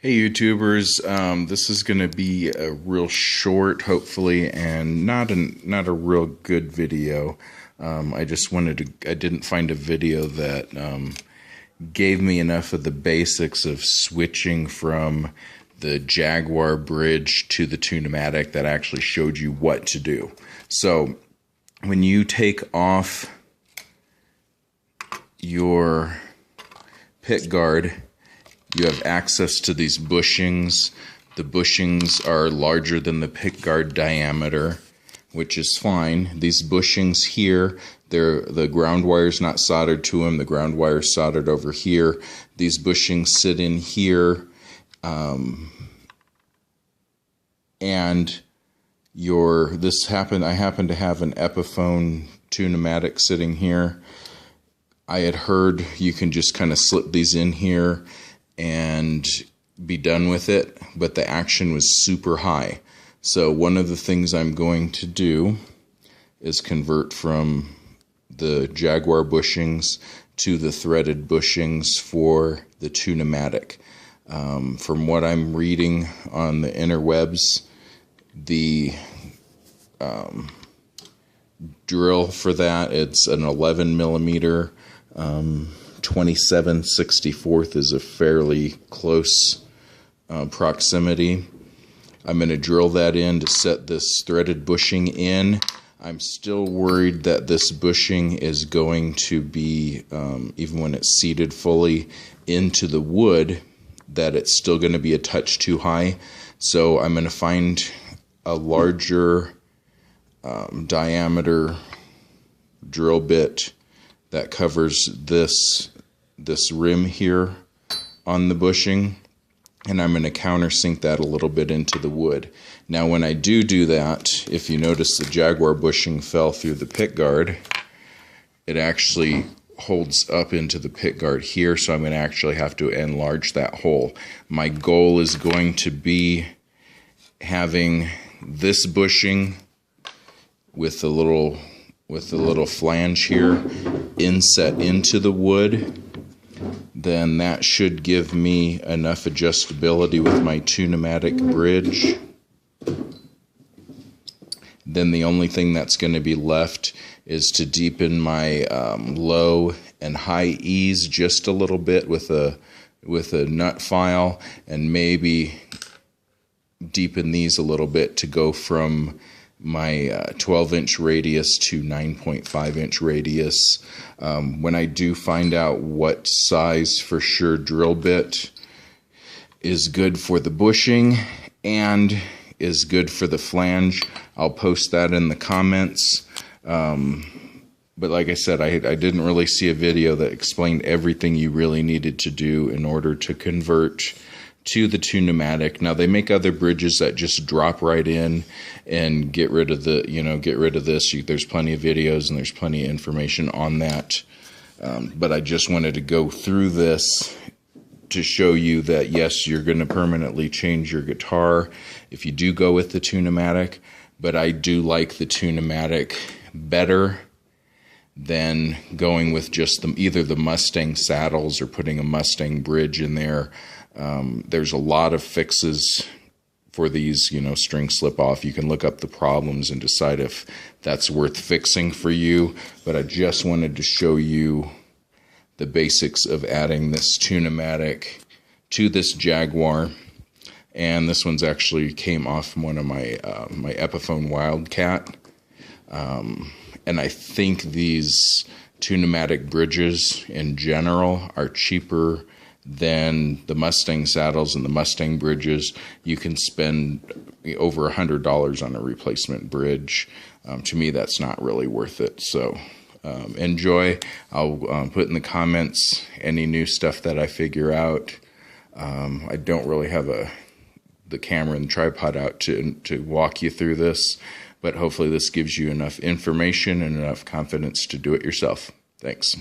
Hey YouTubers, this is going to be a real short, hopefully, and not a real good video. I didn't find a video that gave me enough of the basics of switching from the Jaguar bridge to the Tune-O-Matic that actually showed you what to do. So when you take off your pick guard, you have access to these bushings. The bushings are larger than the pick guard diameter, which is fine. These bushings here, the ground wire's not soldered to them. The ground wire's soldered over here. These bushings sit in here, and I happen to have an Epiphone Tune-O-Matic sitting here. I had heard you can just kind of slip these in here and be done with it, but the action was super high. So one of the things I'm going to do is convert from the Jaguar bushings to the threaded bushings for the Tune-O-Matic. From what I'm reading on the interwebs, the drill for that, it's an 11 millimeter 27/64 is a fairly close proximity. I'm going to drill that in to set this threaded bushing in. I'm still worried that this bushing is going to be, even when it's seated fully into the wood, that it's still going to be a touch too high. So I'm going to find a larger diameter drill bit that covers this rim here on the bushing, and I'm going to countersink that a little bit into the wood. Now when I do that, if you notice the Jaguar bushing fell through the pick guard, it actually holds up into the pick guard here, so I'm going to actually have to enlarge that hole. My goal is going to be having this bushing with the little flange here inset into the wood. Then that should give me enough adjustability with my Tune-O-Matic bridge. Then the only thing that's going to be left is to deepen my low and high E's just a little bit with a nut file, and maybe deepen these a little bit to go from my 12-inch radius to 9.5-inch radius. When I do find out what size for sure drill bit is good for the bushing and is good for the flange, I'll post that in the comments. But like I said, I didn't really see a video that explained everything you really needed to do in order to convert to the Tune-O-Matic. Now they make other bridges that just drop right in and get rid of this. There's plenty of videos and there's plenty of information on that. But I just wanted to go through this to show you that yes, you're going to permanently change your guitar if you do go with the Tune-O-Matic, but I do like the Tune-O-Matic better than going with just either the Mustang saddles or putting a Mustang bridge in there. There's a lot of fixes for these, string slip off. You can look up the problems and decide if that's worth fixing for you. But I just wanted to show you the basics of adding this Tune-O-Matic to this Jaguar. And this one's actually came off from one of my my Epiphone Wildcat. And I think these Tune-O-Matic bridges in general are cheaper than the Mustang saddles and the Mustang bridges. You can spend over $100 on a replacement bridge. To me, that's not really worth it. So enjoy. I'll put in the comments any new stuff that I figure out. I don't really have the camera and the tripod out to walk you through this, but hopefully this gives you enough information and enough confidence to do it yourself. Thanks.